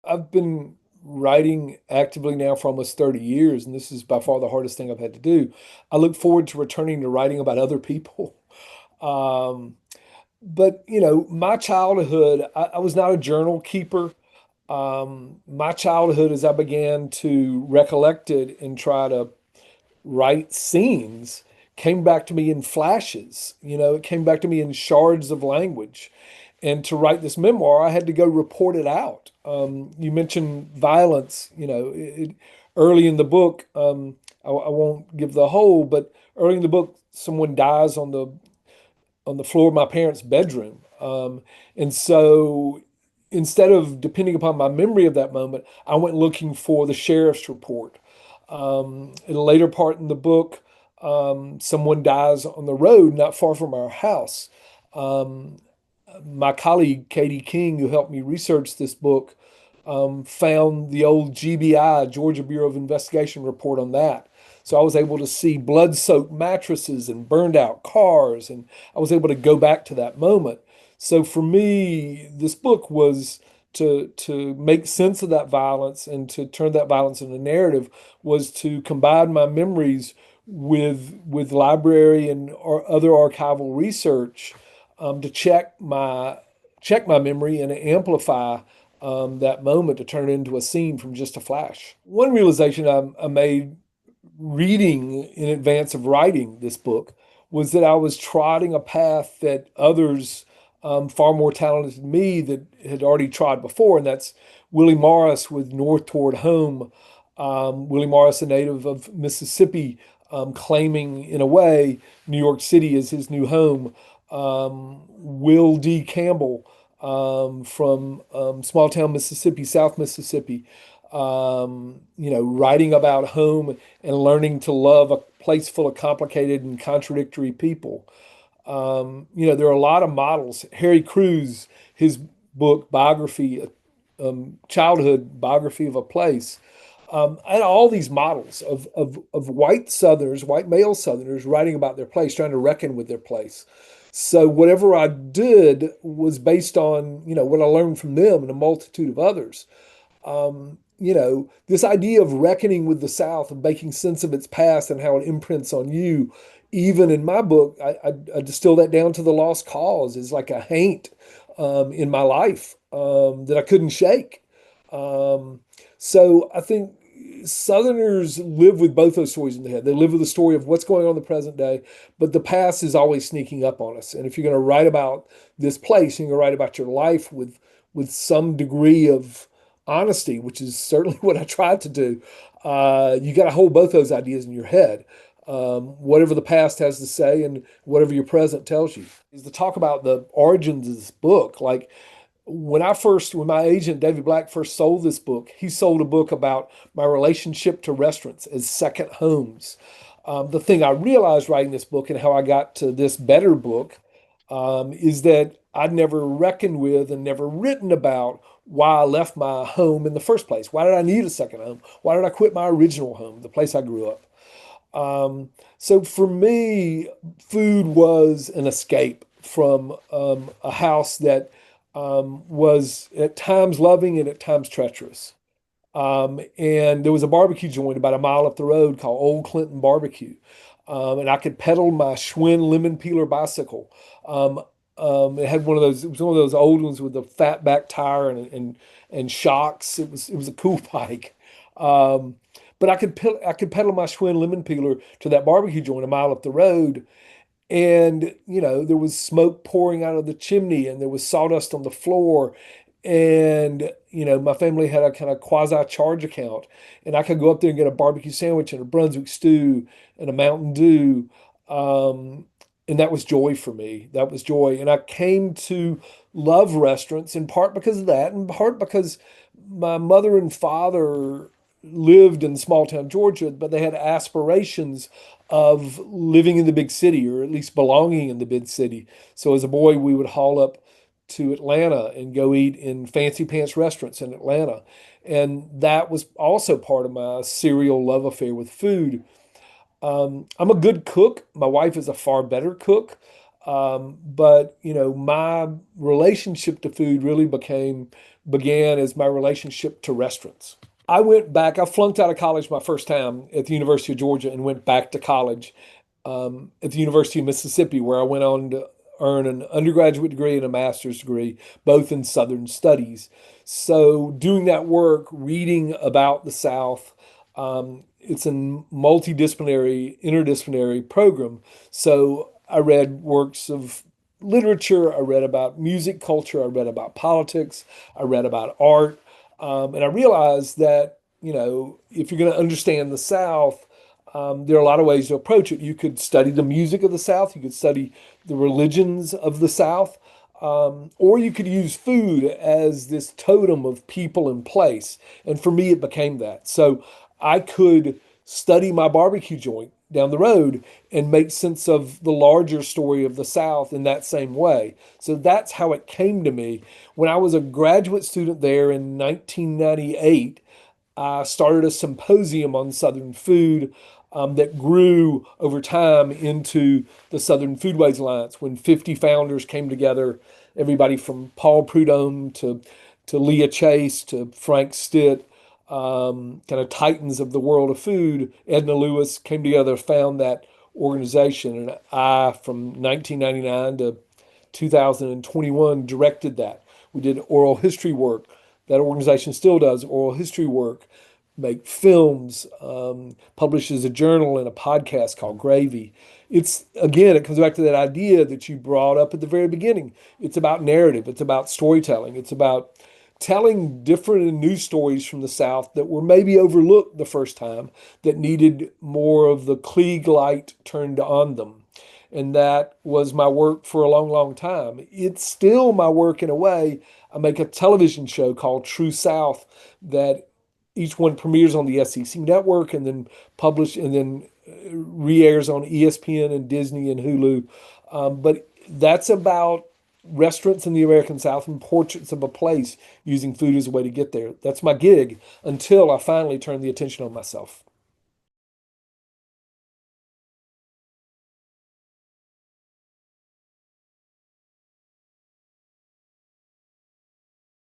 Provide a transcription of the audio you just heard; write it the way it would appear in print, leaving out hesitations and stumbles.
I've been writing actively now for almost 30 years, and this is by far the hardest thing I've had to do. I look forward to returning to writing about other people. Um, but, my childhood, I was not a journal keeper. My childhood, as I began to recollect it and try to write scenes, came back to me in flashes. It came back to me in shards of language. And to write this memoir, I had to go report it out. You mentioned violence, early in the book. I won't give the whole, but early in the book, someone dies on the floor of my parents' bedroom. And so instead of depending upon my memory of that moment, I went looking for the sheriff's report. In a later part in the book, someone dies on the road not far from our house. Um, my colleague, Katie King, who helped me research this book, found the old GBI, Georgia Bureau of Investigation report on that. So I was able to see blood-soaked mattresses and burned out cars, and I was able to go back to that moment. So for me, this book was to make sense of that violence and to turn that violence into narrative was to combine my memories with library and or other archival research to check my memory and amplify that moment to turn it into a scene from just a flash. One realization I made reading in advance of writing this book was that I was trotting a path that others far more talented than me that had already trod before, and that's Willie Morris with North Toward Home. Willie Morris, a native of Mississippi, claiming in a way New York City is his new home. Will D. Campbell from small town Mississippi, South Mississippi, writing about home and learning to love a place full of complicated and contradictory people. There are a lot of models. Harry Crews, his book, biography, childhood biography of a place, and all these models of white Southerners, white male Southerners writing about their place, trying to reckon with their place. So whatever I did was based on, what I learned from them and a multitude of others. This idea of reckoning with the South and making sense of its past and how it imprints on you. Even in my book, I distill that down to the lost cause is like a haint in my life that I couldn't shake. Um, so I think Southerners live with both those stories in their head. They live with the story of what's going on in the present day, but the past is always sneaking up on us. And if you're going to write about this place, you're going to write about your life with some degree of honesty, which is certainly what I tried to do. You got to hold both those ideas in your head. Whatever the past has to say and whatever your present tells you. Is to talk about the origins of this book. Like when my agent David Black first sold this book, he sold a book about my relationship to restaurants as second homes. The thing I realized writing this book and how I got to this better book is that I'd never reckoned with and never written about why I left my home in the first place. Why did I need a second home? Why did I quit my original home, the place I grew up? So for me, food was an escape from a house that was at times loving and at times treacherous. And there was a barbecue joint about a mile up the road called Old Clinton Barbecue. And I could pedal my Schwinn lemon peeler bicycle. Um, it was one of those old ones with the fat back tire and shocks. It was a cool bike. Um, but I could pedal my Schwinn lemon peeler to that barbecue joint a mile up the road, and there was smoke pouring out of the chimney and there was sawdust on the floor, and my family had a kind of quasi charge account, and I could go up there and get a barbecue sandwich and a Brunswick stew and a Mountain Dew. And that was joy for me. That was joy. And I came to love restaurants in part because of that, in part because my mother and father lived in small town Georgia, but they had aspirations of living in the big city or at least belonging in the big city. So as a boy, we would haul up to Atlanta and go eat in fancy pants restaurants in Atlanta. And that was also part of my serial love affair with food. I'm a good cook. My wife is a far better cook. But my relationship to food really became began as my relationship to restaurants. I went back, I flunked out of college my first time at the University of Georgia and went back to college at the University of Mississippi, where I went on to earn an undergraduate degree and a master's degree, both in Southern Studies. So, doing that work, reading about the South, it's a multidisciplinary, interdisciplinary program. So, I read works of literature, I read about music culture, I read about politics, I read about art, and I realized that, if you're going to understand the South, there are a lot of ways to approach it. You could study the music of the South, you could study the religions of the South, or you could use food as this totem of people and place. And for me, it became that. So I could study my barbecue joint down the road and make sense of the larger story of the South in that same way. So that's how it came to me. When I was a graduate student there in 1998, I started a symposium on Southern food that grew over time into the Southern Foodways Alliance when 50 founders came together, everybody from Paul Prudhomme to Leah Chase to Frank Stitt, kind of titans of the world of food. Edna Lewis came together, found that organization, and I, from 1999 to 2021, directed that. We did oral history work. That organization still does oral history work, make films, publishes a journal and a podcast called Gravy. It's, again, it comes back to that idea that you brought up at the very beginning. It's about narrative, it's about storytelling, it's about telling different and new stories from the South that were maybe overlooked the first time, that needed more of the Klieg light turned on them. And that was my work for a long, long time. It's still my work in a way. I make a television show called True South that each one premieres on the SEC network and then published and then re-airs on ESPN and Disney and Hulu. But that's about restaurants in the American South and portraits of a place using food as a way to get there. That's my gig until I finally turn the attention on myself.